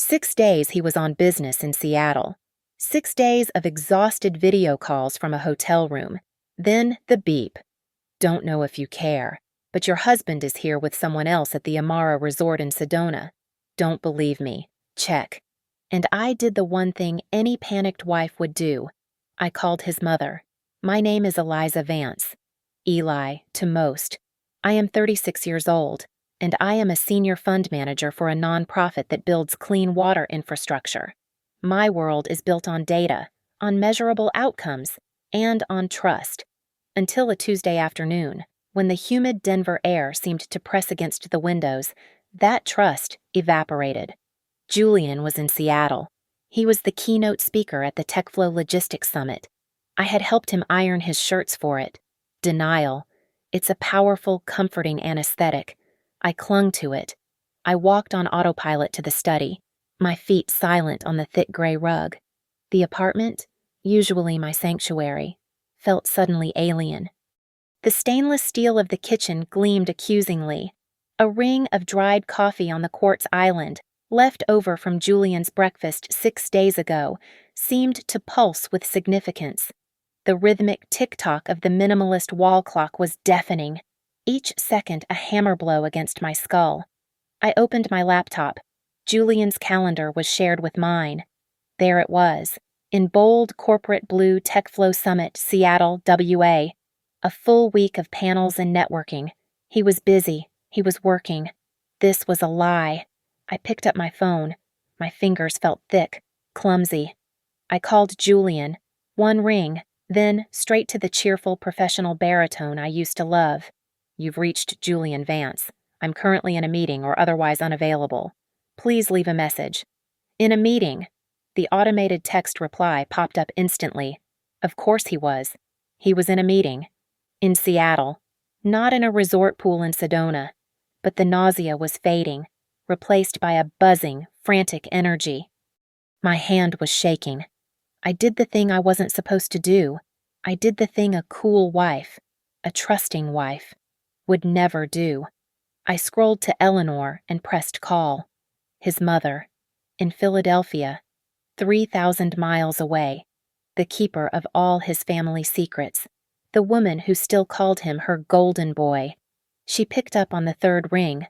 6 days he was on business in Seattle. 6 days of exhausted video calls from a hotel room. Then the beep. Don't know if you care, but your husband is here with someone else at the Amara Resort in Sedona. Don't believe me. Check. And I did the one thing any panicked wife would do. I called his mother. My name is Eliza Vance. Eli, to most. I am 36 years old, and I am a senior fund manager for a nonprofit that builds clean water infrastructure. My world is built on data, on measurable outcomes, and on trust. Until a Tuesday afternoon, when the humid Denver air seemed to press against the windows, that trust evaporated. Julian was in Seattle. He was the keynote speaker at the TechFlow Logistics Summit. I had helped him iron his shirts for it. Denial. It's a powerful, comforting anesthetic. I clung to it. I walked on autopilot to the study, my feet silent on the thick gray rug. The apartment, usually my sanctuary, felt suddenly alien. The stainless steel of the kitchen gleamed accusingly. A ring of dried coffee on the quartz island, left over from Julian's breakfast 6 days ago, seemed to pulse with significance. The rhythmic tick-tock of the minimalist wall clock was deafening, each second a hammer blow against my skull. I opened my laptop. Julian's calendar was shared with mine. There it was, in bold corporate blue TechFlow Summit, Seattle, WA. A full week of panels and networking. He was busy. He was working. This was a lie. I picked up my phone. My fingers felt thick, clumsy. I called Julian. One ring, then straight to the cheerful professional baritone I used to love. You've reached Julian Vance. I'm currently in a meeting or otherwise unavailable. Please leave a message. In a meeting. The automated text reply popped up instantly. Of course he was. He was in a meeting. In Seattle. Not in a resort pool in Sedona. But the nausea was fading, replaced by a buzzing, frantic energy. My hand was shaking. I did the thing I wasn't supposed to do. I did the thing a cool wife, a trusting wife, would never do. I scrolled to Eleanor and pressed call. His mother, in Philadelphia, 3,000 miles away, the keeper of all his family secrets, the woman who still called him her golden boy. She picked up on the third ring.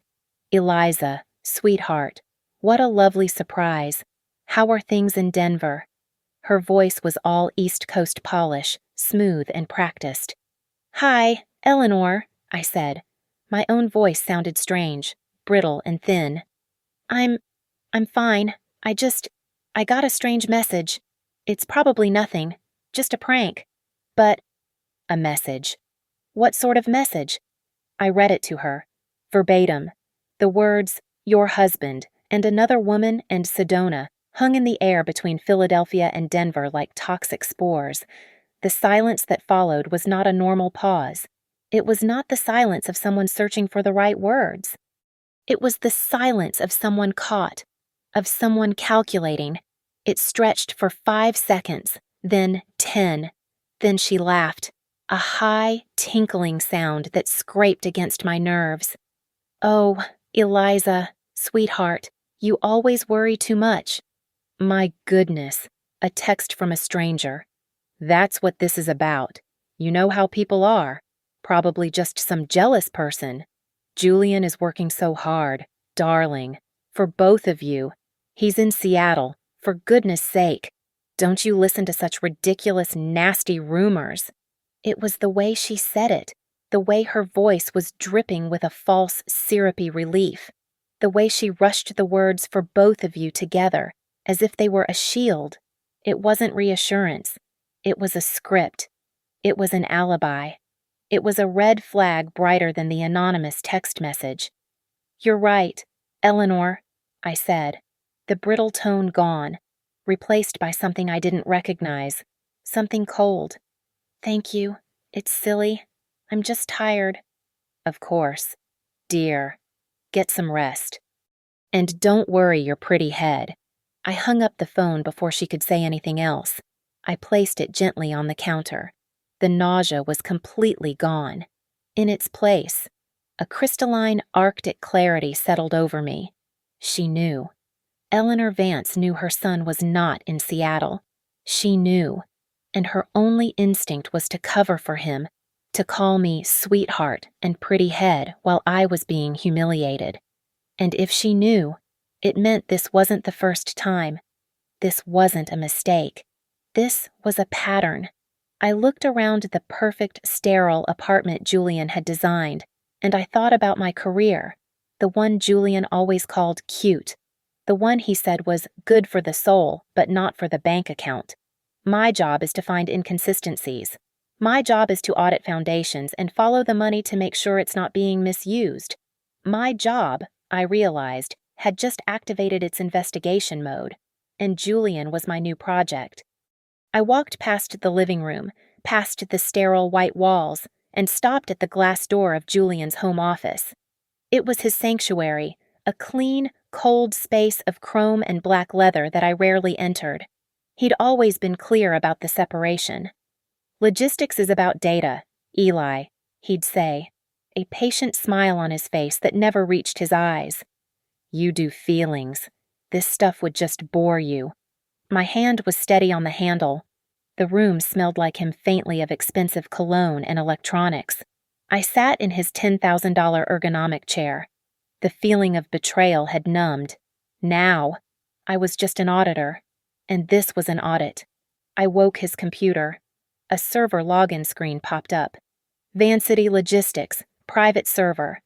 Eliza, sweetheart, what a lovely surprise. How are things in Denver? Her voice was all East Coast polish, smooth and practiced. Hi, Eleanor, I said. My own voice sounded strange, brittle and thin. I'm fine. I got a strange message. It's probably nothing, just a prank. But, a message. What sort of message? I read it to her, verbatim. The words, your husband, and another woman and Sedona, hung in the air between Philadelphia and Denver like toxic spores. The silence that followed was not a normal pause. It was not the silence of someone searching for the right words. It was the silence of someone caught, of someone calculating. It stretched for 5 seconds, then 10. Then she laughed, a high, tinkling sound that scraped against my nerves. Oh, Eliza, sweetheart, you always worry too much. My goodness, a text from a stranger. That's what this is about. You know how people are. Probably just some jealous person. Julian is working so hard, darling, for both of you. He's in Seattle, for goodness sake. Don't you listen to such ridiculous, nasty rumors. It was the way she said it, the way her voice was dripping with a false, syrupy relief, the way she rushed the words for both of you together, as if they were a shield. It wasn't reassurance. It was a script. It was an alibi. It was a red flag brighter than the anonymous text message. You're right, Eleanor, I said, the brittle tone gone, replaced by something I didn't recognize, something cold. Thank you. It's silly. I'm just tired. Of course. Dear, get some rest. And don't worry your pretty head. I hung up the phone before she could say anything else. I placed it gently on the counter. The nausea was completely gone. In its place, a crystalline Arctic clarity settled over me. She knew. Eleanor Vance knew her son was not in Seattle. She knew, and her only instinct was to cover for him, to call me sweetheart and pretty head while I was being humiliated. And if she knew, it meant this wasn't the first time. This wasn't a mistake. This was a pattern. I looked around the perfect, sterile apartment Julian had designed, and I thought about my career, the one Julian always called cute, the one he said was good for the soul, but not for the bank account. My job is to find inconsistencies. My job is to audit foundations and follow the money to make sure it's not being misused. My job, I realized, had just activated its investigation mode, and Julian was my new project. I walked past the living room, past the sterile white walls, and stopped at the glass door of Julian's home office. It was his sanctuary, a clean, cold space of chrome and black leather that I rarely entered. He'd always been clear about the separation. "Logistics is about data, Eli," he'd say, a patient smile on his face that never reached his eyes. "You do feelings. This stuff would just bore you." My hand was steady on the handle. The room smelled like him faintly of expensive cologne and electronics. I sat in his $10,000 ergonomic chair. The feeling of betrayal had numbed. Now, I was just an auditor, and this was an audit. I woke his computer. A server login screen popped up. Vancity Logistics, private server.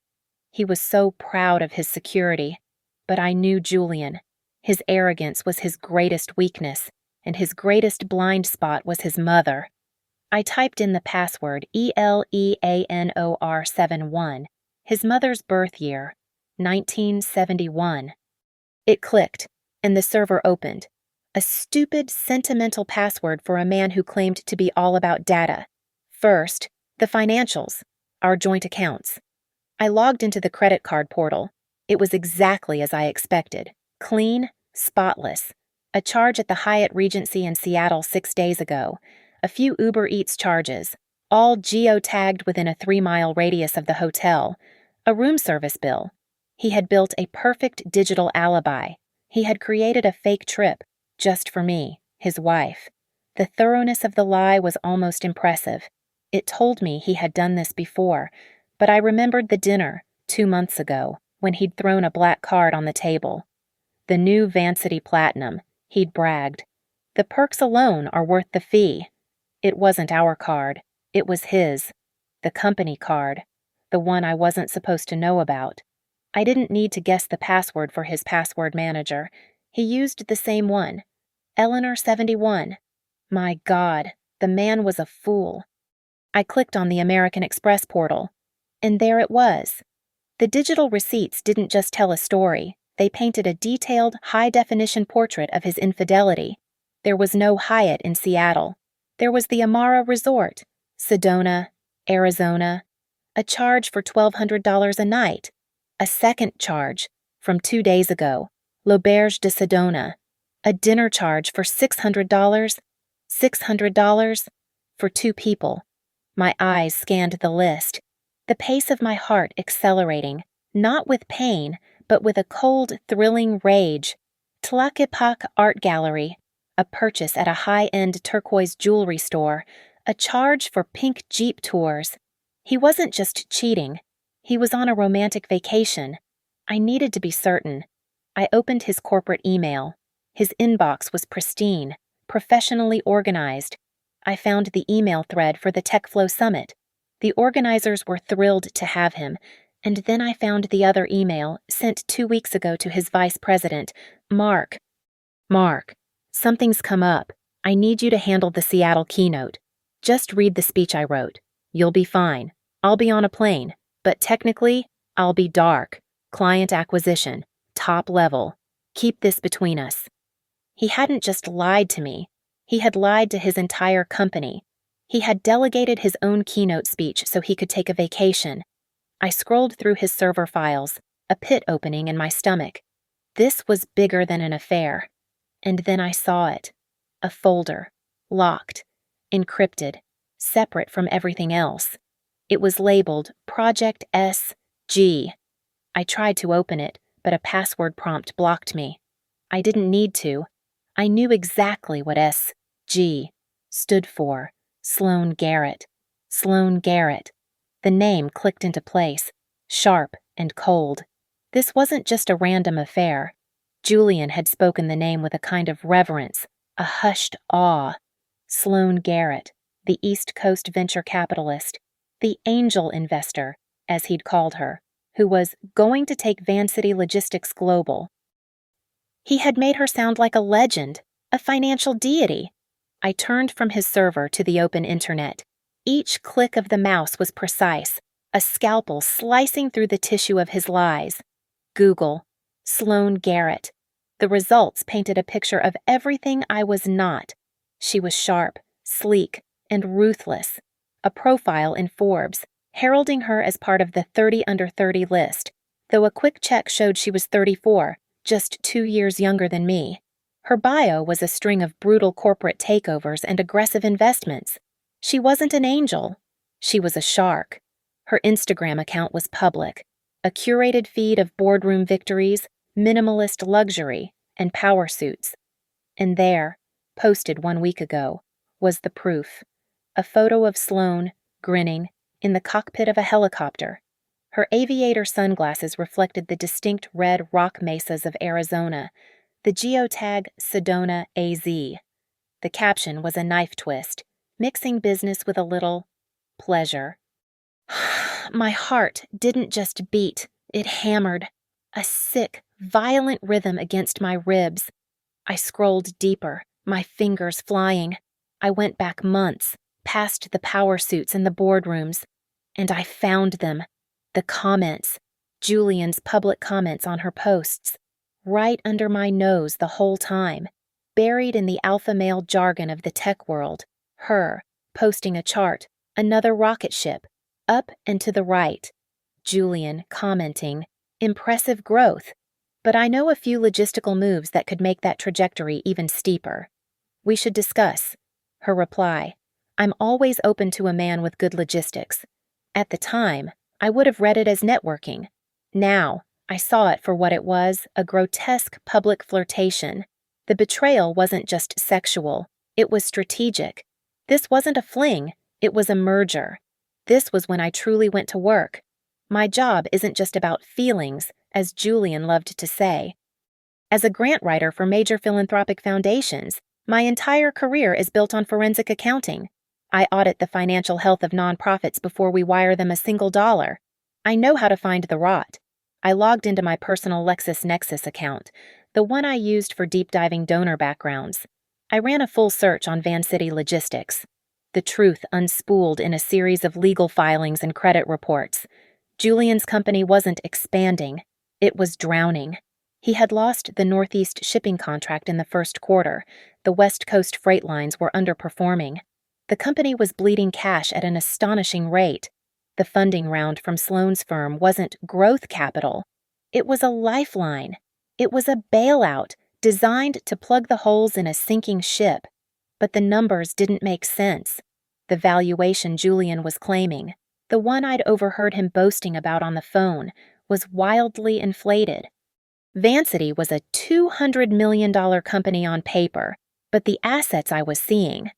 He was so proud of his security, but I knew Julian. His arrogance was his greatest weakness, and his greatest blind spot was his mother. I typed in the password ELEANOR71, his mother's birth year, 1971. It clicked, and the server opened. A stupid, sentimental password for a man who claimed to be all about data. First, the financials, our joint accounts. I logged into the credit card portal. It was exactly as I expected. Clean, spotless. A charge at the Hyatt Regency in Seattle 6 days ago. A few Uber Eats charges, all geotagged within a 3-mile radius of the hotel. A room service bill. He had built a perfect digital alibi. He had created a fake trip, just for me, his wife. The thoroughness of the lie was almost impressive. It told me he had done this before, but I remembered the dinner, 2 months ago, when he'd thrown a black card on the table. The new Vancity Platinum, he'd bragged. The perks alone are worth the fee. It wasn't our card. It was his. The company card. The one I wasn't supposed to know about. I didn't need to guess the password for his password manager. He used the same one. Eleanor71. My God, the man was a fool. I clicked on the American Express portal, and there it was. The digital receipts didn't just tell a story. They painted a detailed, high-definition portrait of his infidelity. There was no Hyatt in Seattle. There was the Amara Resort, Sedona, Arizona. A charge for $1,200 a night. A second charge, from 2 days ago, L'Auberge de Sedona. A dinner charge for $600. $600 for 2 people. My eyes scanned the list, the pace of my heart accelerating, not with pain, but with a cold, thrilling rage. Tlaquepaque Art Gallery, a purchase at a high-end turquoise jewelry store, a charge for pink Jeep tours. He wasn't just cheating. He was on a romantic vacation. I needed to be certain. I opened his corporate email. His inbox was pristine, professionally organized. I found the email thread for the TechFlow Summit. The organizers were thrilled to have him, and then I found the other email sent 2 weeks ago to his vice president, Mark. "Mark, something's come up. I need you to handle the Seattle keynote. Just read the speech I wrote. You'll be fine. I'll be on a plane, but technically, I'll be dark. Client acquisition, top level. Keep this between us." He hadn't just lied to me. He had lied to his entire company. He had delegated his own keynote speech so he could take a vacation. I scrolled through his server files, a pit opening in my stomach. This was bigger than an affair. And then I saw it. A folder, locked, encrypted, separate from everything else. It was labeled Project SG. I tried to open it, but a password prompt blocked me. I didn't need to. I knew exactly what S.G. stood for. Sloane Garrett. Sloane Garrett. The name clicked into place, sharp and cold. This wasn't just a random affair. Julian had spoken the name with a kind of reverence, a hushed awe. Sloane Garrett, the East Coast venture capitalist, the angel investor, as he'd called her, who was going to take Vancity Logistics global. He had made her sound like a legend, a financial deity. I turned from his server to the open internet. Each click of the mouse was precise, a scalpel slicing through the tissue of his lies. Google, Sloane Garrett. The results painted a picture of everything I was not. She was sharp, sleek, and ruthless. A profile in Forbes, heralding her as part of the 30 under 30 list, though a quick check showed she was 34, just 2 years younger than me. Her bio was a string of brutal corporate takeovers and aggressive investments. She wasn't an angel. She was a shark. Her Instagram account was public, a curated feed of boardroom victories, minimalist luxury, and power suits. And there, posted 1 week ago, was the proof. A photo of Sloane, grinning, in the cockpit of a helicopter. Her aviator sunglasses reflected the distinct red rock mesas of Arizona, the geotag Sedona AZ. The caption was a knife twist, mixing business with a little pleasure. My heart didn't just beat, it hammered, a sick, violent rhythm against my ribs. I scrolled deeper, my fingers flying. I went back months, past the power suits and the boardrooms, and I found them. The comments, Julian's public comments on her posts, right under my nose the whole time, buried in the alpha male jargon of the tech world. Her, posting a chart, another rocket ship, up and to the right. Julian commenting, impressive growth, but I know a few logistical moves that could make that trajectory even steeper. We should discuss. Her reply, I'm always open to a man with good logistics. At the time, I would have read it as networking. Now, I saw it for what it was, a grotesque public flirtation. The betrayal wasn't just sexual, it was strategic. This wasn't a fling, it was a merger. This was when I truly went to work. My job isn't just about feelings, as Julian loved to say. As a grant writer for major philanthropic foundations, my entire career is built on forensic accounting. I audit the financial health of nonprofits before we wire them a single dollar. I know how to find the rot. I logged into my personal LexisNexis account, the one I used for deep-diving donor backgrounds. I ran a full search on Vancity Logistics. The truth unspooled in a series of legal filings and credit reports. Julian's company wasn't expanding. It was drowning. He had lost the Northeast shipping contract in the first quarter. The West Coast freight lines were underperforming. The company was bleeding cash at an astonishing rate. The funding round from Sloane's firm wasn't growth capital. It was a lifeline. It was a bailout designed to plug the holes in a sinking ship. But the numbers didn't make sense. The valuation Julian was claiming, the one I'd overheard him boasting about on the phone, was wildly inflated. Vancity was a $200 million company on paper, but the assets I was seeing,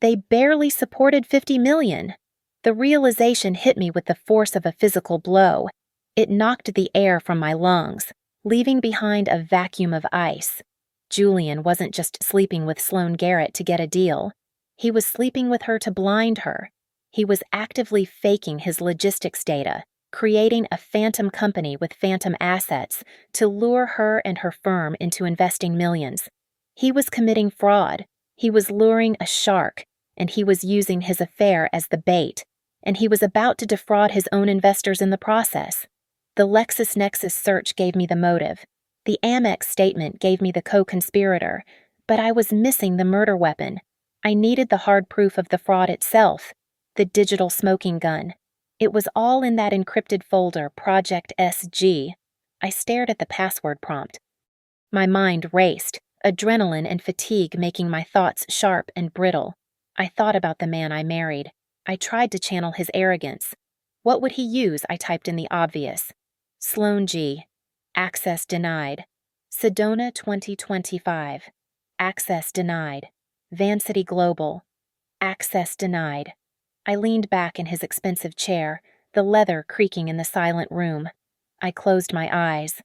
they barely supported $50 million. The realization hit me with the force of a physical blow. It knocked the air from my lungs, leaving behind a vacuum of ice. Julian wasn't just sleeping with Sloane Garrett to get a deal. He was sleeping with her to blind her. He was actively faking his logistics data, creating a phantom company with phantom assets to lure her and her firm into investing millions. He was committing fraud. He was luring a shark, and he was using his affair as the bait, and he was about to defraud his own investors in the process. The LexisNexis search gave me the motive. The Amex statement gave me the co-conspirator, but I was missing the murder weapon. I needed the hard proof of the fraud itself, the digital smoking gun. It was all in that encrypted folder, Project SG. I stared at the password prompt. My mind raced, adrenaline and fatigue making my thoughts sharp and brittle. I thought about the man I married. I tried to channel his arrogance. What would he use? I typed in the obvious. Sloane G. Access denied. Sedona 2025. Access denied. Vancity Global. Access denied. I leaned back in his expensive chair, the leather creaking in the silent room. I closed my eyes.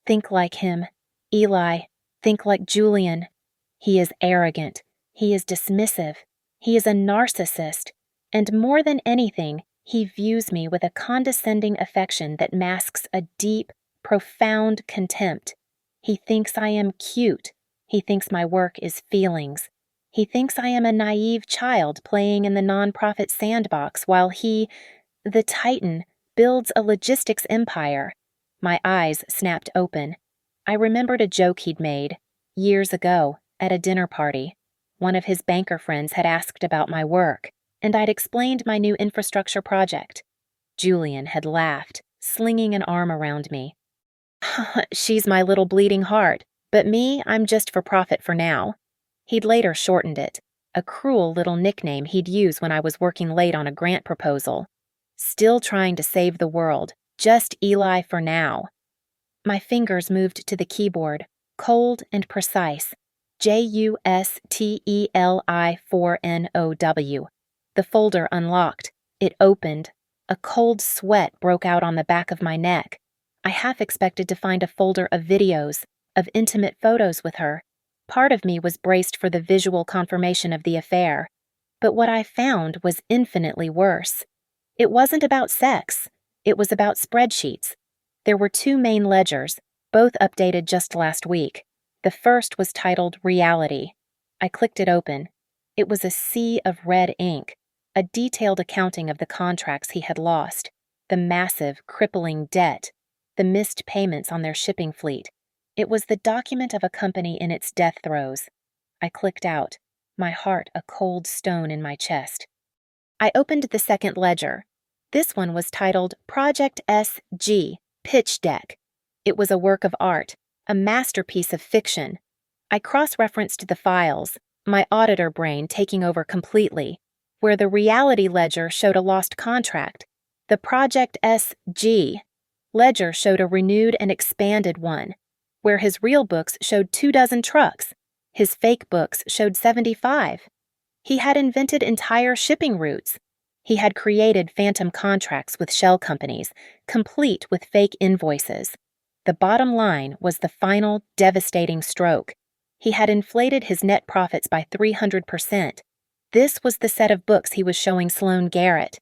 Think like him. Eli, think like Julian. He is arrogant. He is dismissive. He is a narcissist. And more than anything, he views me with a condescending affection that masks a deep, profound contempt. He thinks I am cute. He thinks my work is feelings. He thinks I am a naive child playing in the nonprofit sandbox while he, the Titan, builds a logistics empire. My eyes snapped open. I remembered a joke he'd made, years ago, at a dinner party. One of his banker friends had asked about my work, and I'd explained my new infrastructure project. Julian had laughed, slinging an arm around me. She's my little bleeding heart, but me, I'm just for profit for now. He'd later shortened it, a cruel little nickname he'd use when I was working late on a grant proposal. Still trying to save the world, just Eli for now. My fingers moved to the keyboard, cold and precise. JUSTELI4NOW. The folder unlocked. It opened. A cold sweat broke out on the back of my neck. I half expected to find a folder of videos, of intimate photos with her. Part of me was braced for the visual confirmation of the affair. But what I found was infinitely worse. It wasn't about sex. It was about spreadsheets. There were 2 main ledgers, both updated just last week. The first was titled Reality. I clicked it open. It was a sea of red ink, a detailed accounting of the contracts he had lost, the massive, crippling debt, the missed payments on their shipping fleet. It was the document of a company in its death throes. I clicked out, my heart a cold stone in my chest. I opened the second ledger. This one was titled Project SG, Pitch Deck. It was a work of art, a masterpiece of fiction. I cross-referenced the files, my auditor brain taking over completely. Where the reality ledger showed a lost contract, the Project SG ledger showed a renewed and expanded one. Where his real books showed 24 trucks, his fake books showed 75. He had invented entire shipping routes. He had created phantom contracts with shell companies, complete with fake invoices. The bottom line was the final, devastating stroke. He had inflated his net profits by 300%. This was the set of books he was showing Sloan Garrett.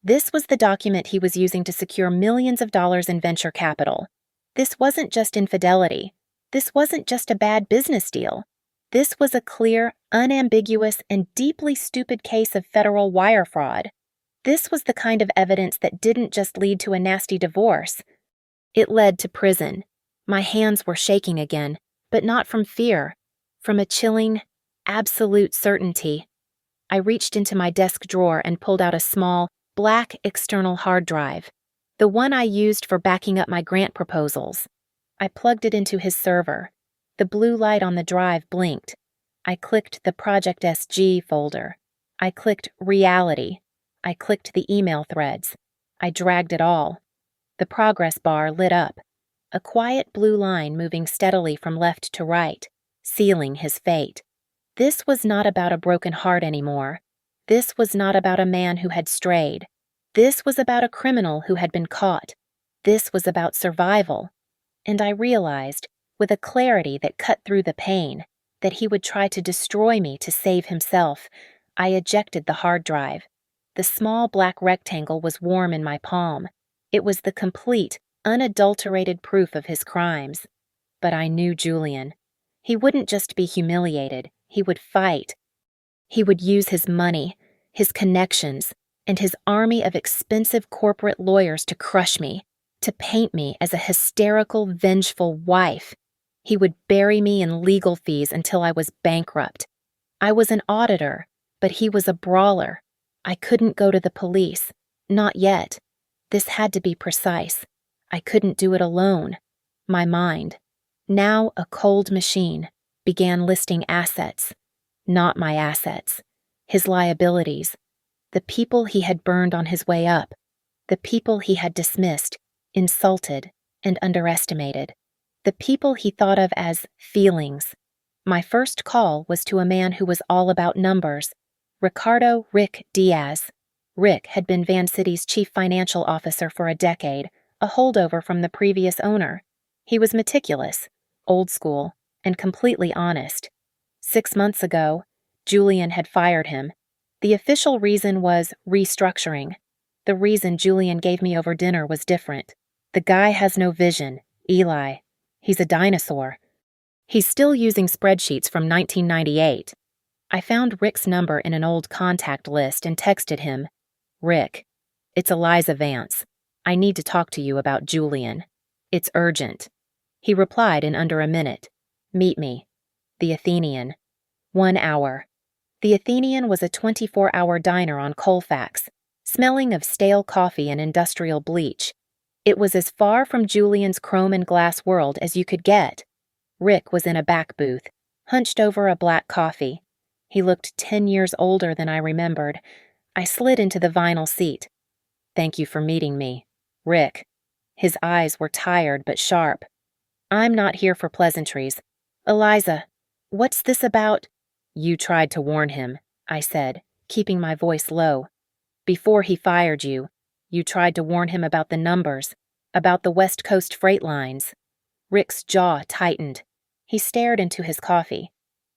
This was the document he was using to secure millions of dollars in venture capital. This wasn't just infidelity. This wasn't just a bad business deal. This was a clear, unambiguous, and deeply stupid case of federal wire fraud. This was the kind of evidence that didn't just lead to a nasty divorce. It led to prison. My hands were shaking again, but not from fear, from a chilling, absolute certainty. I reached into my desk drawer and pulled out a small, black external hard drive, the one I used for backing up my grant proposals. I plugged it into his server. The blue light on the drive blinked. I clicked the Project SG folder. I clicked Reality. I clicked the email threads. I dragged it all. The progress bar lit up, a quiet blue line moving steadily from left to right, sealing his fate. This was not about a broken heart anymore. This was not about a man who had strayed. This was about a criminal who had been caught. This was about survival. And I realized, with a clarity that cut through the pain, that he would try to destroy me to save himself. I ejected the hard drive. The small black rectangle was warm in my palm. It was the complete, unadulterated proof of his crimes. But I knew Julian. He wouldn't just be humiliated. He would fight. He would use his money, his connections, and his army of expensive corporate lawyers to crush me, to paint me as a hysterical, vengeful wife. He would bury me in legal fees until I was bankrupt. I was an auditor, but he was a brawler. I couldn't go to the police. Not yet. This had to be precise. I couldn't do it alone. My mind, now a cold machine, began listing assets. Not my assets. His liabilities. The people he had burned on his way up. The people he had dismissed, insulted, and underestimated. the people he thought of as feelings. My first call was to a man who was all about numbers, Ricardo "Rick" Diaz. Rick had been Van City's chief financial officer for a decade, a holdover from the previous owner. He was meticulous, old school, and completely honest. 6 months ago, Julian had fired him. The official reason was restructuring. The reason Julian gave me over dinner was different. The guy has no vision, Eli. He's a dinosaur. He's still using spreadsheets from 1998. I found Rick's number in an old contact list and texted him, "Rick, it's Eliza Vance. I need to talk to you about Julian. It's urgent." He replied in under a minute, "Meet me." The Athenian. 1 hour. The Athenian was a 24-hour diner on Colfax, smelling of stale coffee and industrial bleach. It was as far from Julian's chrome and glass world as you could get. Rick was in a back booth, hunched over a black coffee. He looked 10 years older than I remembered. I slid into the vinyl seat. "Thank you for meeting me, Rick." His eyes were tired but sharp. "I'm not here for pleasantries. Eliza, what's this about?" "You tried to warn him," I said, keeping my voice low. "Before he fired you, you tried to warn him about the numbers, about the West Coast freight lines." Rick's jaw tightened. He stared into his coffee.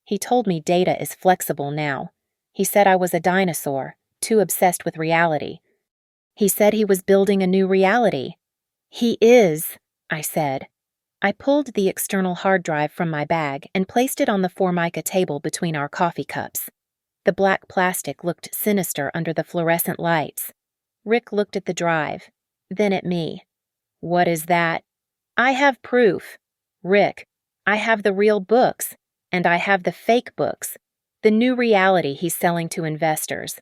He told me data is flexible now. He said I was a dinosaur, too obsessed with reality. He said he was building a new reality. "He is," I said. I pulled the external hard drive from my bag and placed it on the Formica table between our coffee cups. The black plastic looked sinister under the fluorescent lights. Rick looked at the drive, then at me. "What is that?" "I have proof. Rick, I have the real books, and I have the fake books, the new reality he's selling to investors."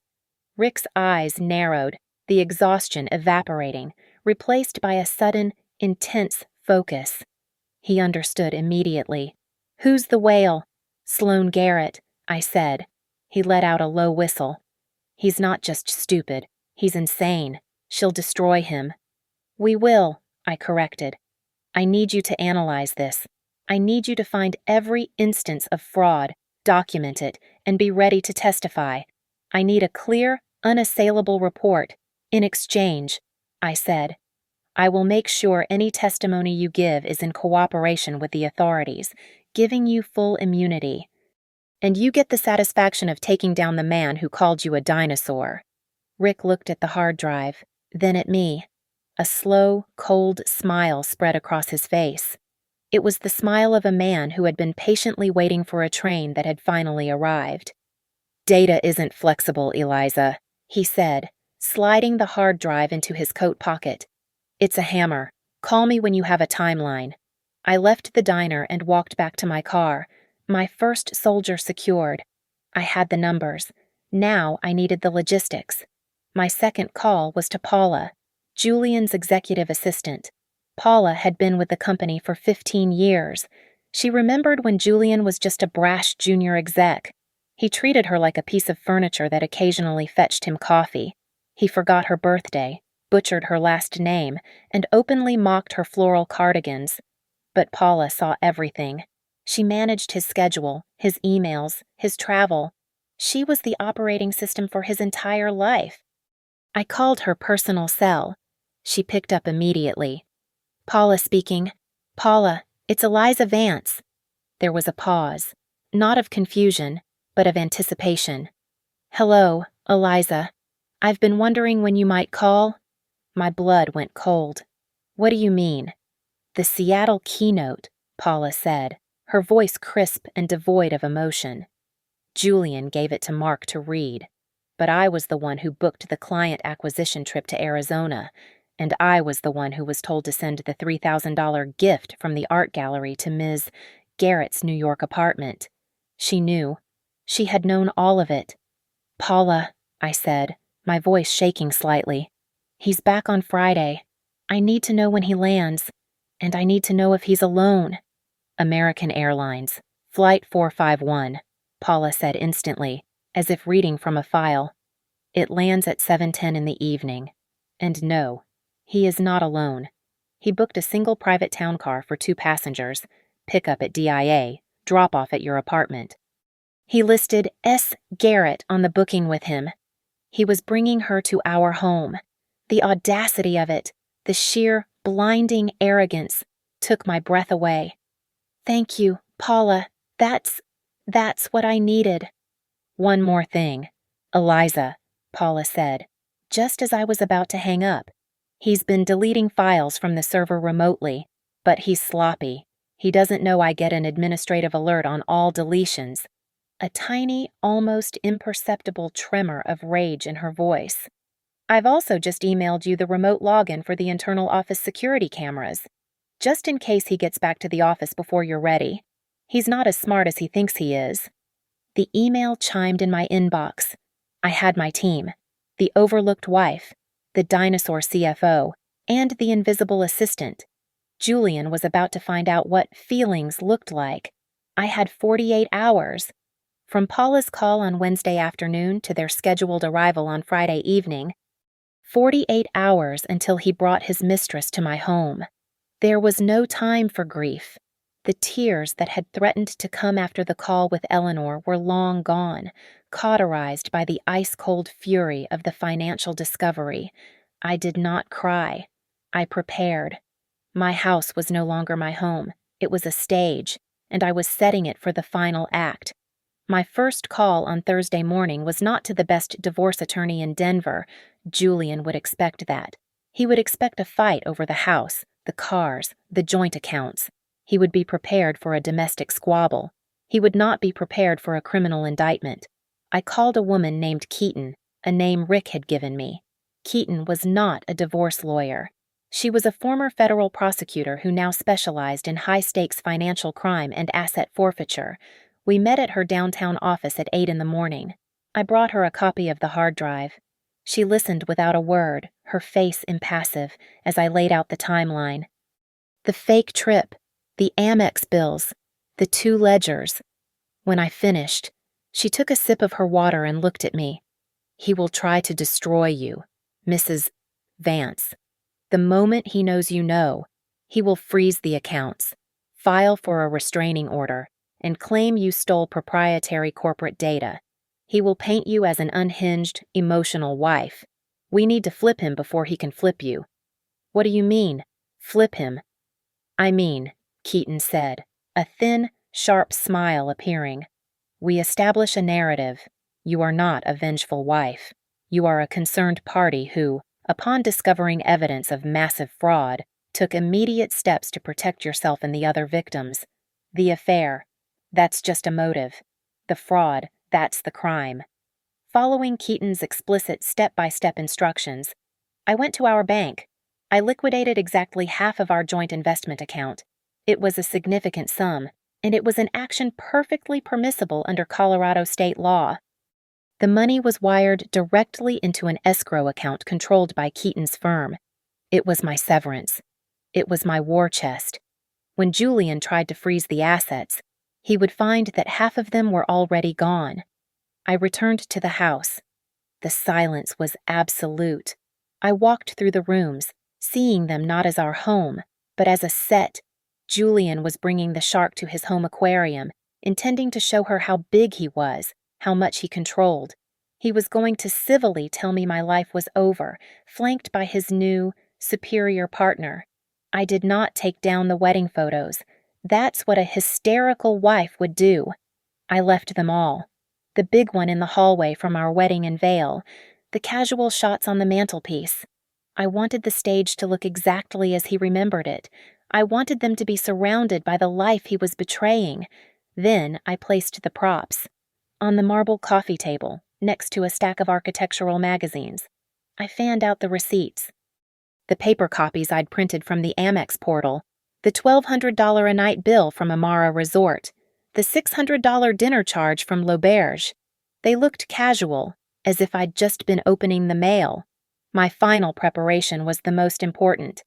Rick's eyes narrowed, the exhaustion evaporating, replaced by a sudden, intense focus. He understood immediately. "Who's the whale?" "Sloane Garrett," I said. He let out a low whistle. "He's not just stupid. He's insane. She'll destroy him." "We will," I corrected. "I need you to analyze this. I need you to find every instance of fraud, document it, and be ready to testify. I need a clear, unassailable report. In exchange," I said, "I will make sure any testimony you give is in cooperation with the authorities, giving you full immunity. And you get the satisfaction of taking down the man who called you a dinosaur." Rick looked at the hard drive, then at me. A slow, cold smile spread across his face. It was the smile of a man who had been patiently waiting for a train that had finally arrived. "Data isn't flexible, Eliza," he said, sliding the hard drive into his coat pocket. "It's a hammer. Call me when you have a timeline." I left the diner and walked back to my car, my first soldier secured. I had the numbers. Now I needed the logistics. My second call was to Paula, Julian's executive assistant. Paula had been with the company for 15 years. She remembered when Julian was just a brash junior exec. He treated her like a piece of furniture that occasionally fetched him coffee. He forgot her birthday, butchered her last name, and openly mocked her floral cardigans. But Paula saw everything. She managed his schedule, his emails, his travel. She was the operating system for his entire life. I called her personal cell. She picked up immediately. "Paula speaking. Paula, it's Eliza Vance." There was a pause, not of confusion, but of anticipation. "Hello, Eliza. I've been wondering when you might call." My blood went cold. "What do you mean?" "The Seattle keynote," Paula said, her voice crisp and devoid of emotion. Julian gave it to Mark to read, but I was the one who booked the client acquisition trip to Arizona, and I was the one who was told to send the $3,000 gift from the art gallery to Ms. Garrett's New York apartment. She knew. She had known all of it. "Paula," I said, my voice shaking slightly. "He's back on Friday. I need to know when he lands, and I need to know if he's alone." "American Airlines, Flight 451, Paula said instantly, as if reading from a file. "It lands at 7:10 in the evening. And no, he is not alone. He booked a single private town car for 2 passengers, pickup at DIA, drop-off at your apartment. He listed S. Garrett on the booking with him. He was bringing her to our home. The audacity of it, the sheer, blinding arrogance, took my breath away. Thank you, Paula. That's what I needed. One more thing. Eliza, Paula said, just as I was about to hang up. He's been deleting files from the server remotely, but he's sloppy. He doesn't know I get an administrative alert on all deletions. A tiny, almost imperceptible tremor of rage in her voice. I've also just emailed you the remote login for the internal office security cameras, just in case he gets back to the office before you're ready. He's not as smart as he thinks he is. The email chimed in my inbox. I had my team, the overlooked wife, the dinosaur CFO, and the invisible assistant. Julian was about to find out what feelings looked like. I had 48 hours. From Paula's call on Wednesday afternoon to their scheduled arrival on Friday evening, 48 hours until he brought his mistress to my home. There was no time for grief. The tears that had threatened to come after the call with Eleanor were long gone, cauterized by the ice-cold fury of the financial discovery. I did not cry. I prepared. My house was no longer my home. It was a stage, and I was setting it for the final act. My first call on Thursday morning was not to the best divorce attorney in Denver. Julian would expect that. He would expect a fight over the house, the cars, the joint accounts. He would be prepared for a domestic squabble. He would not be prepared for a criminal indictment. I called a woman named Keaton, a name Rick had given me. Keaton was not a divorce lawyer. She was a former federal prosecutor who now specialized in high-stakes financial crime and asset forfeiture. We met at her downtown office at 8 in the morning. I brought her a copy of the hard drive. She listened without a word, her face impassive, as I laid out the timeline. The fake trip, the Amex bills, the 2 ledgers. When I finished, she took a sip of her water and looked at me. He will try to destroy you, Mrs. Vance. The moment he knows you know, he will freeze the accounts, file for a restraining order, and claim you stole proprietary corporate data. He will paint you as an unhinged, emotional wife. We need to flip him before he can flip you. What do you mean, flip him? I mean, Keaton said, a thin, sharp smile appearing. We establish a narrative. You are not a vengeful wife. You are a concerned party who, upon discovering evidence of massive fraud, took immediate steps to protect yourself and the other victims. The affair, that's just a motive. The fraud, that's the crime. Following Keaton's explicit step-by-step instructions, I went to our bank. I liquidated exactly half of our joint investment account. It was a significant sum, and it was an action perfectly permissible under Colorado state law. The money was wired directly into an escrow account controlled by Keaton's firm. It was my severance. It was my war chest. When Julian tried to freeze the assets, he would find that half of them were already gone. I returned to the house. The silence was absolute. I walked through the rooms, seeing them not as our home, but as a set. Julian was bringing the shark to his home aquarium, intending to show her how big he was, how much he controlled. He was going to civilly tell me my life was over, flanked by his new, superior partner. I did not take down the wedding photos. That's what a hysterical wife would do. I left them all. The big one in the hallway from our wedding in Vail, the casual shots on the mantelpiece. I wanted the stage to look exactly as he remembered it. I wanted them to be surrounded by the life he was betraying. Then I placed the props. On the marble coffee table, next to a stack of architectural magazines. I fanned out the receipts. The paper copies I'd printed from the Amex portal, the $1,200 a night bill from Amara Resort, the $600 dinner charge from L'Auberge. They looked casual, as if I'd just been opening the mail. My final preparation was the most important.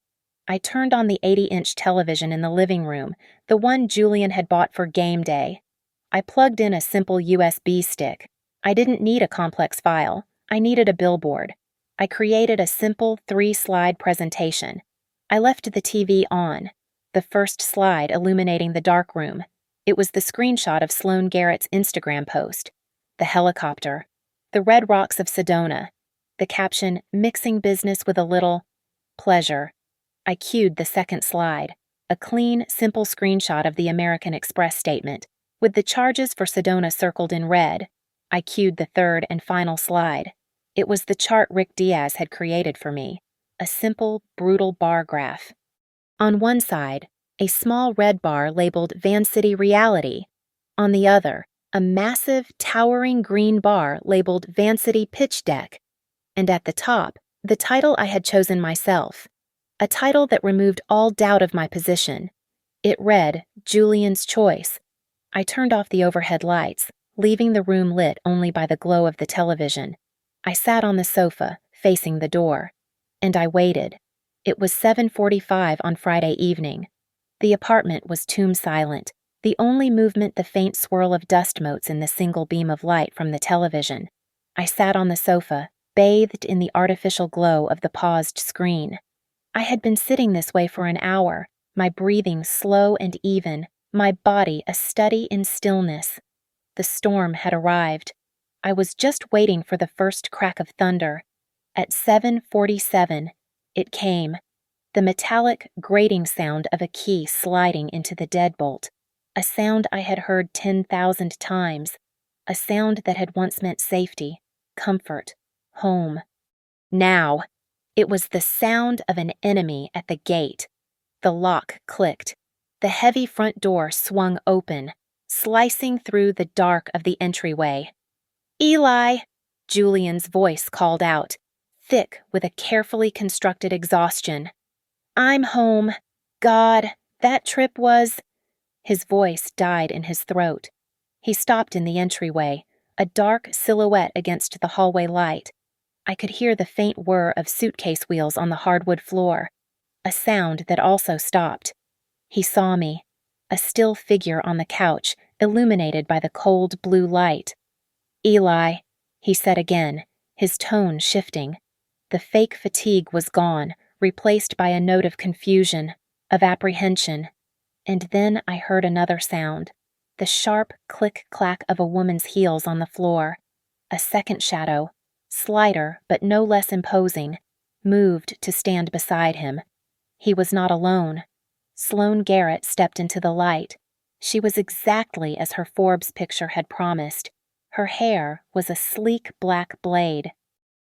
I turned on the 80-inch television in the living room, the one Julian had bought for game day. I plugged in a simple USB stick. I didn't need a complex file. I needed a billboard. I created a simple 3-slide presentation. I left the TV on, the first slide illuminating the dark room. It was the screenshot of Sloane Garrett's Instagram post. The helicopter. The red rocks of Sedona. The caption, "Mixing business with a little pleasure." I cued the second slide, a clean, simple screenshot of the American Express statement, with the charges for Sedona circled in red. I cued the third and final slide. It was the chart Rick Diaz had created for me, a simple, brutal bar graph. On one side, a small red bar labeled Van City Reality. On the other, a massive, towering green bar labeled Van City Pitch Deck. And at the top, the title I had chosen myself, a title that removed all doubt of my position. It read, Julian's Choice. I turned off the overhead lights, leaving the room lit only by the glow of the television. I sat on the sofa, facing the door, and I waited. It was 7:45 on Friday evening. The apartment was tomb silent, the only movement the faint swirl of dust motes in the single beam of light from the television. I sat on the sofa, bathed in the artificial glow of the paused screen. I had been sitting this way for an hour, my breathing slow and even, my body a study in stillness. The storm had arrived. I was just waiting for the first crack of thunder. At 7:47, it came. The metallic, grating sound of a key sliding into the deadbolt. A sound I had heard 10,000 times. A sound that had once meant safety, comfort, home. Now, it was the sound of an enemy at the gate. The lock clicked. The heavy front door swung open, slicing through the dark of the entryway. "Eli!" Julian's voice called out, thick with a carefully constructed exhaustion. "I'm home. God, that trip was—" His voice died in his throat. He stopped in the entryway, a dark silhouette against the hallway light. I could hear the faint whir of suitcase wheels on the hardwood floor, a sound that also stopped. He saw me, a still figure on the couch, illuminated by the cold blue light. "Eli," he said again, his tone shifting. The fake fatigue was gone, replaced by a note of confusion, of apprehension. And then I heard another sound, the sharp click-clack of a woman's heels on the floor. A second shadow, slighter but no less imposing, moved to stand beside him. He was not alone. Sloane Garrett stepped into the light. She was exactly as her Forbes picture had promised. Her hair was a sleek black blade.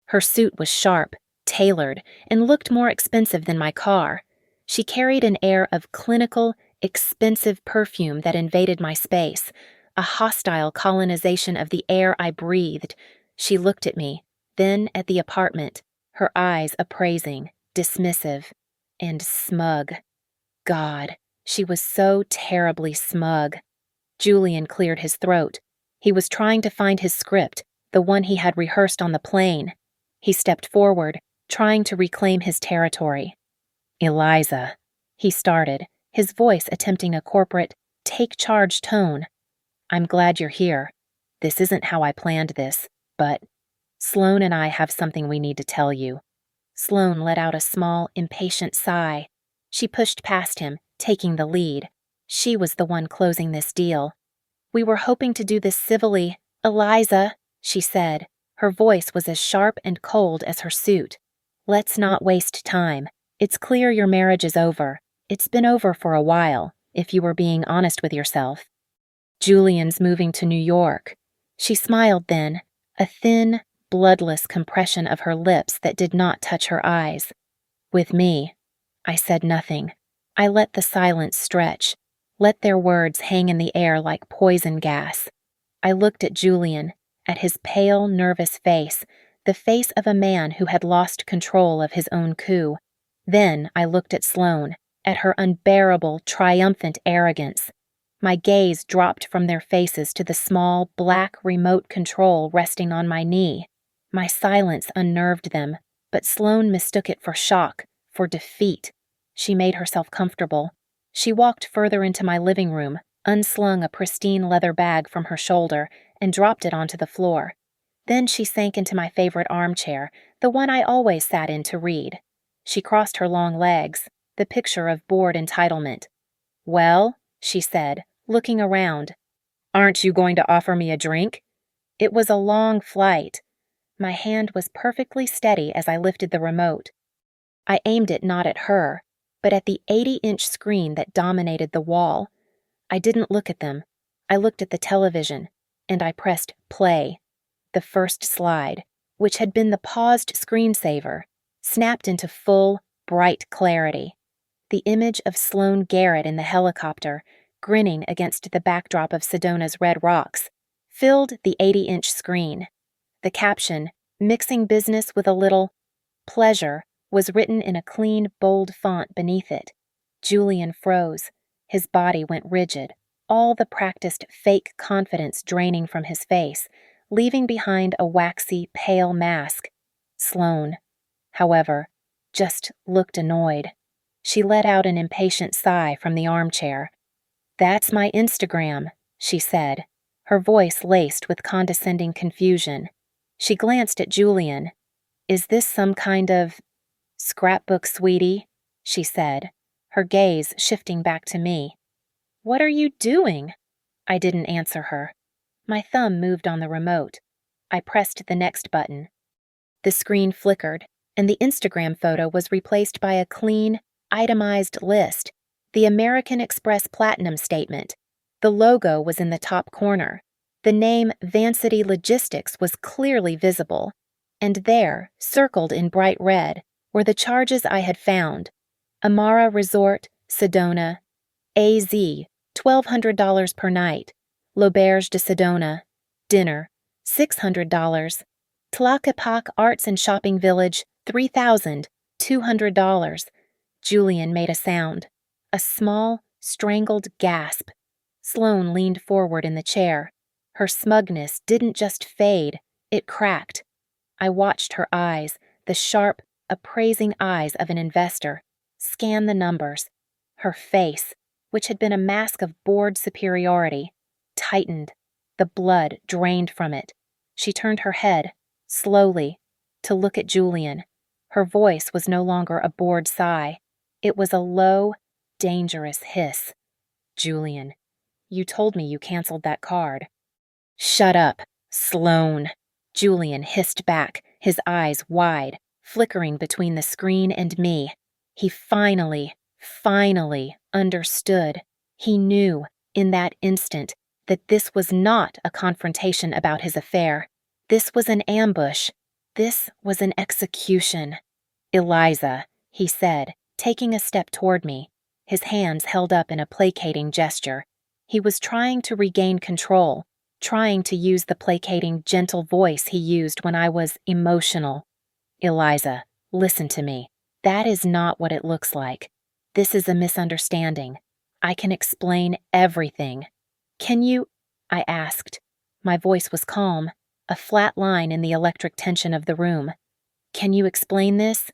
Her suit was sharp, tailored, and looked more expensive than my car. She carried an air of clinical, expensive perfume that invaded my space, a hostile colonization of the air I breathed. She looked at me, then at the apartment, her eyes appraising, dismissive, and smug. God, she was so terribly smug. Julian cleared his throat. He was trying to find his script, the one he had rehearsed on the plane. He stepped forward, trying to reclaim his territory. "Eliza," he started, his voice attempting a corporate, take-charge tone. "I'm glad you're here. This isn't how I planned this, but Sloane and I have something we need to tell you." Sloane let out a small, impatient sigh. She pushed past him, taking the lead. She was the one closing this deal. "We were hoping to do this civilly, Eliza," she said. Her voice was as sharp and cold as her suit. "Let's not waste time. It's clear your marriage is over. It's been over for a while, if you were being honest with yourself. Julian's moving to New York." She smiled then, a thin, bloodless compression of her lips that did not touch her eyes. "With me." I said nothing. I let the silence stretch, let their words hang in the air like poison gas. I looked at Julian, at his pale, nervous face, the face of a man who had lost control of his own coup. Then I looked at Sloane, at her unbearable, triumphant arrogance. My gaze dropped from their faces to the small, black remote control resting on my knee. My silence unnerved them, but Sloane mistook it for shock, for defeat. She made herself comfortable. She walked further into my living room, unslung a pristine leather bag from her shoulder, and dropped it onto the floor. Then she sank into my favorite armchair, the one I always sat in to read. She crossed her long legs. the picture of bored entitlement. "Well," she said, looking around. "Aren't you going to offer me a drink?" It was a long flight. My hand was perfectly steady as I lifted the remote. I aimed it not at her, but at the 80-inch screen that dominated the wall. I didn't look at them. I looked at the television, and I pressed play. The first slide, which had been the paused screensaver, snapped into full, bright clarity. The image of Sloane Garrett in the helicopter, grinning against the backdrop of Sedona's red rocks, filled the 80-inch screen. The caption, "Mixing business with a little pleasure," was written in a clean, bold font beneath it. Julian froze. His body went rigid, all the practiced fake confidence draining from his face, leaving behind a waxy, pale mask. Sloane, however, just looked annoyed. She let out an impatient sigh from the armchair. "That's my Instagram," she said, her voice laced with condescending confusion. She glanced at Julian. "Is this some kind of scrapbook, sweetie?" she said, her gaze shifting back to me. "What are you doing?" I didn't answer her. My thumb moved on the remote. I pressed the next button. The screen flickered, and the Instagram photo was replaced by a clean, itemized list, the American Express Platinum statement. The logo was in the top corner. The name Vancity Logistics was clearly visible. And there, circled in bright red, were the charges I had found. Amara Resort, Sedona. AZ, $1,200 per night. L'Auberge de Sedona. Dinner, $600. Tlaquepaque Arts and Shopping Village, $3,200. Julian made a sound. A small, strangled gasp. Sloane leaned forward in the chair. Her smugness didn't just fade, it cracked. I watched her eyes, the sharp, appraising eyes of an investor, scan the numbers. Her face, which had been a mask of bored superiority, tightened. The blood drained from it. She turned her head, slowly, to look at Julian. Her voice was no longer a bored sigh. It was a low, dangerous hiss. "Julian, you told me you canceled that card." "Shut up, Sloane," Julian hissed back, his eyes wide, flickering between the screen and me. He finally understood. He knew, in that instant, that this was not a confrontation about his affair. This was an ambush. This was an execution. "Eliza," he said, taking a step toward me, his hands held up in a placating gesture. He was trying to regain control, trying to use the placating, gentle voice he used when I was emotional. "Eliza, listen to me. That is not what it looks like. This is a misunderstanding. I can explain everything. Can you?" I asked. My voice was calm, a flat line in the electric tension of the room. "Can you explain this?"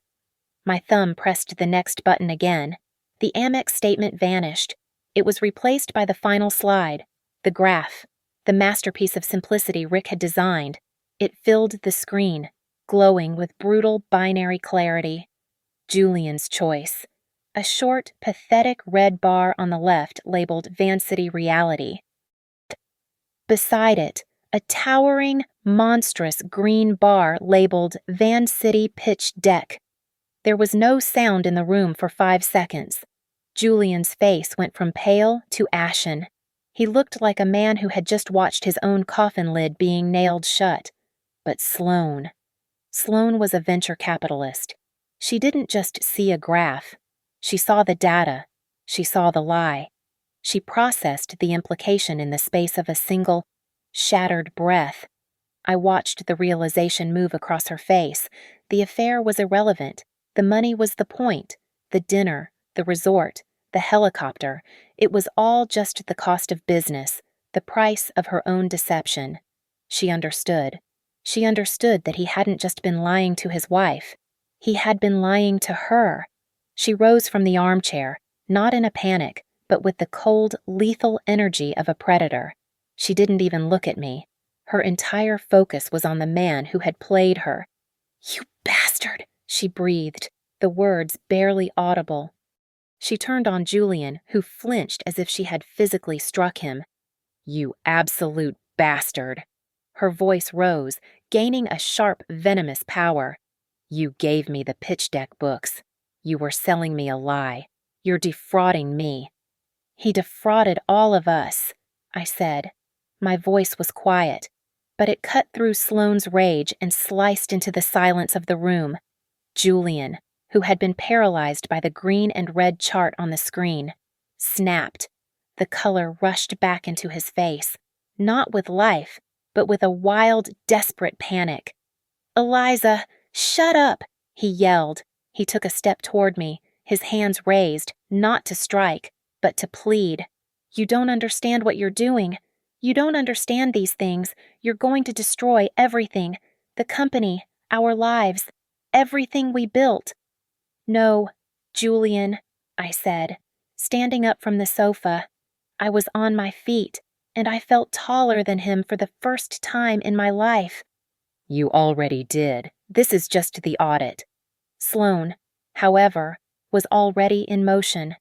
My thumb pressed the next button again. The Amex statement vanished. It was replaced by the final slide, the graph, the masterpiece of simplicity Rick had designed. It filled the screen, glowing with brutal binary clarity. Julian's choice. A short, pathetic red bar on the left labeled Vancity Reality. Beside it, a towering, monstrous green bar labeled Vancity Pitch Deck. There was no sound in the room for 5 seconds. Julian's face went from pale to ashen. He looked like a man who had just watched his own coffin lid being nailed shut. But Sloane was a venture capitalist. She didn't just see a graph. She saw the data. She saw the lie. She processed the implication in the space of a single, shattered breath. I watched the realization move across her face. The affair was irrelevant. The money was the point. The dinner, the resort, the helicopter. It was all just the cost of business, the price of her own deception. She understood. She understood that he hadn't just been lying to his wife. He had been lying to her. She rose from the armchair, not in a panic, but with the cold, lethal energy of a predator. She didn't even look at me. Her entire focus was on the man who had played her. "You bastard," she breathed, the words barely audible. She turned on Julian, who flinched as if she had physically struck him. "You absolute bastard." Her voice rose, gaining a sharp, venomous power. "You gave me the pitch deck books. You were selling me a lie. You're defrauding me." "He defrauded all of us," I said. My voice was quiet, but it cut through Sloane's rage and sliced into the silence of the room. Julian, who had been paralyzed by the green and red chart on the screen, snapped. The color rushed back into his face, not with life, but with a wild, desperate panic. "Eliza, shut up!" he yelled. He took a step toward me, his hands raised, not to strike, but to plead. "You don't understand what you're doing. You don't understand these things. You're going to destroy everything. The company, our lives, everything we built." "No, Julian," I said, standing up from the sofa. I was on my feet, and I felt taller than him for the first time in my life. "You already did. This is just the audit." Sloane, however, was already in motion.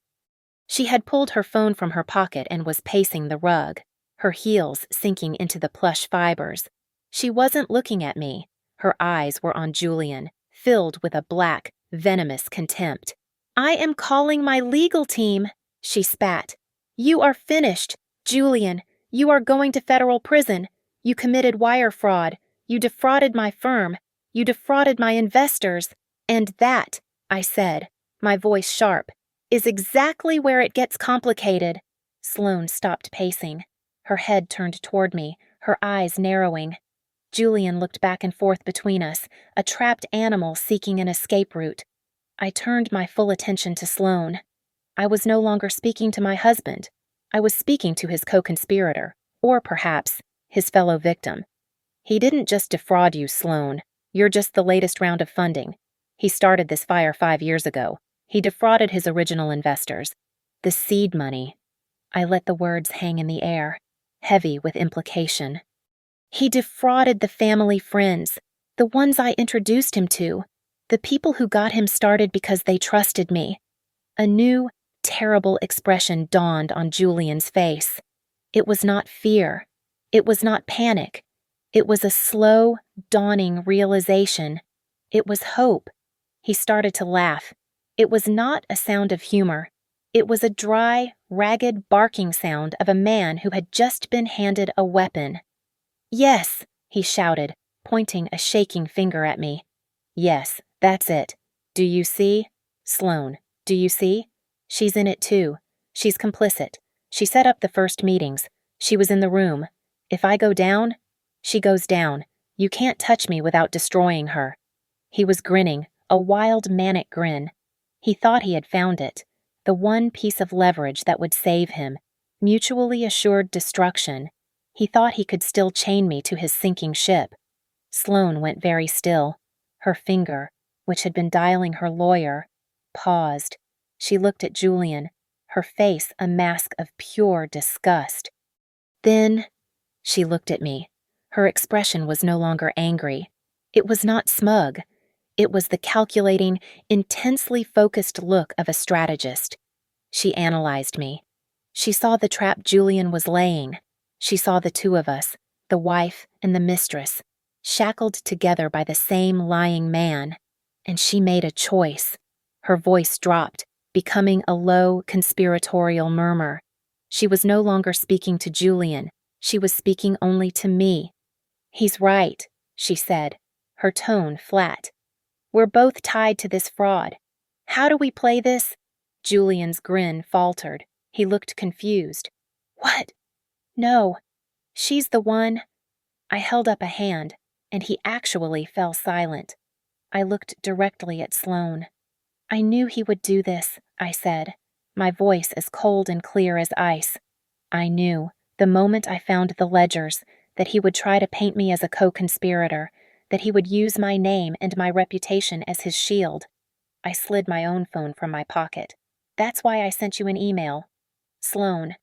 She had pulled her phone from her pocket and was pacing the rug, her heels sinking into the plush fibers. She wasn't looking at me. Her eyes were on Julian, filled with a black, venomous contempt. "I am calling my legal team," she spat. "You are finished. Julian, you are going to federal prison. You committed wire fraud. You defrauded my firm. You defrauded my investors. And that," I said, my voice sharp, "is exactly where it gets complicated." Sloane stopped pacing. Her head turned toward me, her eyes narrowing. Julian looked back and forth between us, a trapped animal seeking an escape route. I turned my full attention to Sloane. I was no longer speaking to my husband. I was speaking to his co-conspirator, or perhaps his fellow victim. "He didn't just defraud you, Sloane. You're just the latest round of funding. He started this fire 5 years ago. He defrauded his original investors. The seed money." I let the words hang in the air, heavy with implication. "He defrauded the family friends, the ones I introduced him to, the people who got him started because they trusted me." A new, terrible expression dawned on Julian's face. It was not fear. It was not panic. It was a slow, dawning realization. It was hope. He started to laugh. It was not a sound of humor. It was a dry, ragged barking sound of a man who had just been handed a weapon. "Yes," he shouted, pointing a shaking finger at me. "Yes, that's it. Do you see? Sloane, do you see? She's in it too. She's complicit. She set up the first meetings. She was in the room. If I go down, she goes down. You can't touch me without destroying her." He was grinning, a wild, manic grin. He thought he had found it, the one piece of leverage that would save him, mutually assured destruction. He thought he could still chain me to his sinking ship. Sloane went very still. Her finger, which had been dialing her lawyer, paused. She looked at Julian, her face a mask of pure disgust. Then she looked at me. Her expression was no longer angry. It was not smug. It was the calculating, intensely focused look of a strategist. She analyzed me. She saw the trap Julian was laying. She saw the two of us, the wife and the mistress, shackled together by the same lying man. And she made a choice. Her voice dropped, becoming a low, conspiratorial murmur. She was no longer speaking to Julian. She was speaking only to me. "He's right," she said, her tone flat. "We're both tied to this fraud. How do we play this?" Julian's grin faltered. He looked confused. "What? No. She's the one." I held up a hand, and he actually fell silent. I looked directly at Sloane. "I knew he would do this," I said, my voice as cold and clear as ice. I knew, the moment I found the ledgers, that he would try to paint me as a co-conspirator, that he would use my name and my reputation as his shield. I slid my own phone from my pocket. "That's why I sent you an email." Sloane.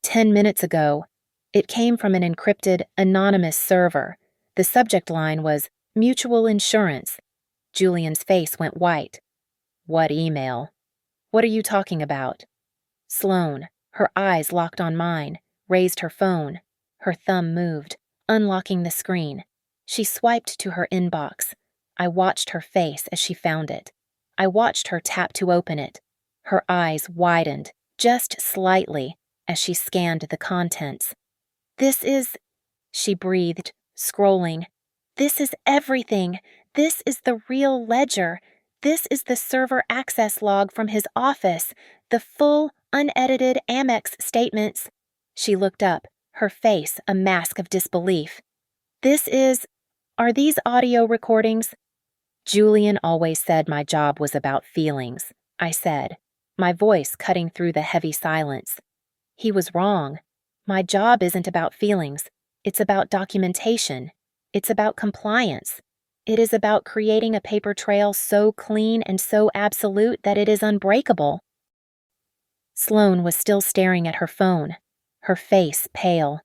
10 minutes ago. It came from an encrypted, anonymous server. The subject line was, "Mutual Insurance." Julian's face went white. "What email?" What are you talking about? Sloane, her eyes locked on mine, raised her phone. Her thumb moved, unlocking the screen. She swiped to her inbox. I watched her face as she found it. I watched her tap to open it. Her eyes widened, just slightly, as she scanned the contents. This is, she breathed, scrolling. This is everything. This is the real ledger. This is the server access log from his office. The full, unedited Amex statements. She looked up, her face a mask of disbelief. Are these audio recordings? Julian always said my job was about feelings, I said, my voice cutting through the heavy silence. He was wrong. My job isn't about feelings. It's about documentation. It's about compliance. It is about creating a paper trail so clean and so absolute that it is unbreakable. Sloane was still staring at her phone, her face pale.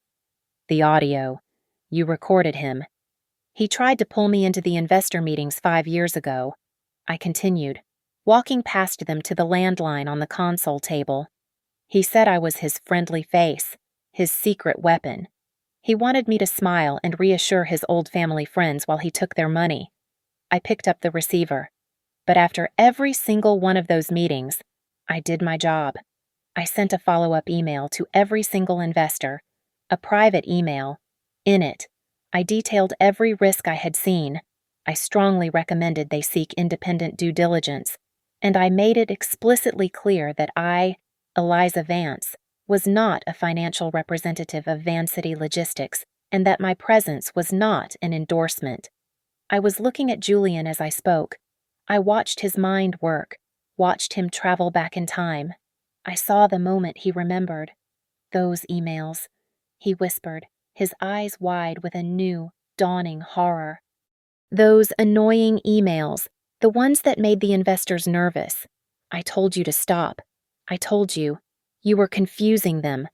The audio. You recorded him. He tried to pull me into the investor meetings 5 years ago. I continued, walking past them to the landline on the console table. He said I was his friendly face, his secret weapon. He wanted me to smile and reassure his old family friends while he took their money. I picked up the receiver. But after every single one of those meetings, I did my job. I sent a follow-up email to every single investor, a private email. In it, I detailed every risk I had seen. I strongly recommended they seek independent due diligence, and I made it explicitly clear that I, Eliza Vance, was not a financial representative of Vancity Logistics, and that my presence was not an endorsement. I was looking at Julian as I spoke. I watched his mind work, watched him travel back in time. I saw the moment he remembered. Those emails, he whispered, his eyes wide with a new, dawning horror. Those annoying emails, the ones that made the investors nervous. I told you to stop. I told you. You were confusing them.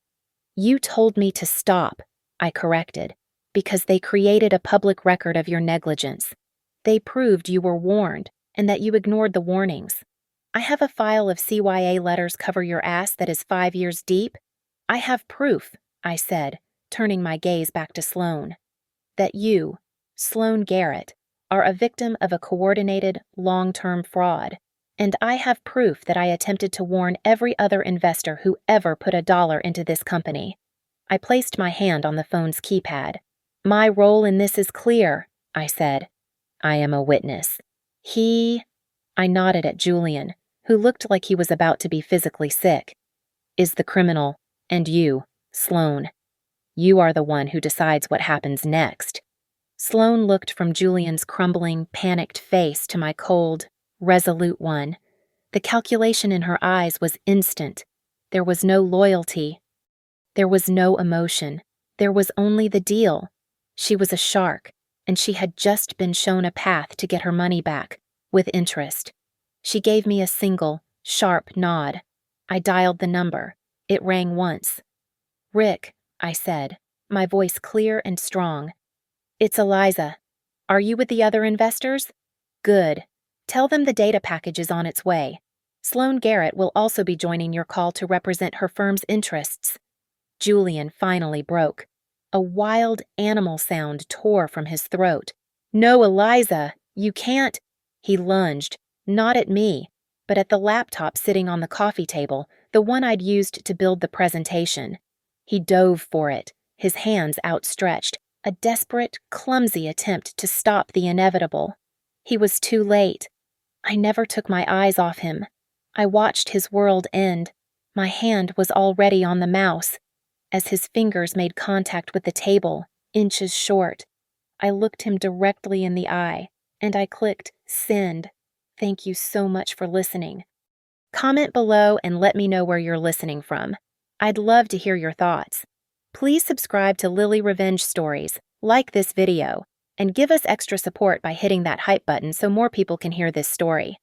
You told me to stop, I corrected, because they created a public record of your negligence. They proved you were warned and that you ignored the warnings. I have a file of CYA letters cover your ass that is 5 years deep. I have proof, I said, turning my gaze back to Sloane, that you, Sloane Garrett, are a victim of a coordinated, long-term fraud, and I have proof that I attempted to warn every other investor who ever put $1 into this company. I placed my hand on the phone's keypad. My role in this is clear, I said. I am a witness. I nodded at Julian, who looked like he was about to be physically sick, is the criminal, and you, Sloane. You are the one who decides what happens next. Sloane looked from Julian's crumbling, panicked face to my cold, resolute one. The calculation in her eyes was instant. There was no loyalty. There was no emotion. There was only the deal. She was a shark, and she had just been shown a path to get her money back, with interest. She gave me a single, sharp nod. I dialed the number. It rang once. Rick, I said, my voice clear and strong. It's Eliza. Are you with the other investors? Good. Tell them the data package is on its way. Sloane Garrett will also be joining your call to represent her firm's interests. Julian finally broke. A wild animal sound tore from his throat. No, Eliza, you can't. He lunged, not at me, but at the laptop sitting on the coffee table, the one I'd used to build the presentation. He dove for it, his hands outstretched, a desperate, clumsy attempt to stop the inevitable. He was too late. I never took my eyes off him. I watched his world end. My hand was already on the mouse. As his fingers made contact with the table, inches short, I looked him directly in the eye, and I clicked send. Thank you so much for listening. Comment below and let me know where you're listening from. I'd love to hear your thoughts. Please subscribe to Lily Revenge Stories, like this video, and give us extra support by hitting that hype button so more people can hear this story.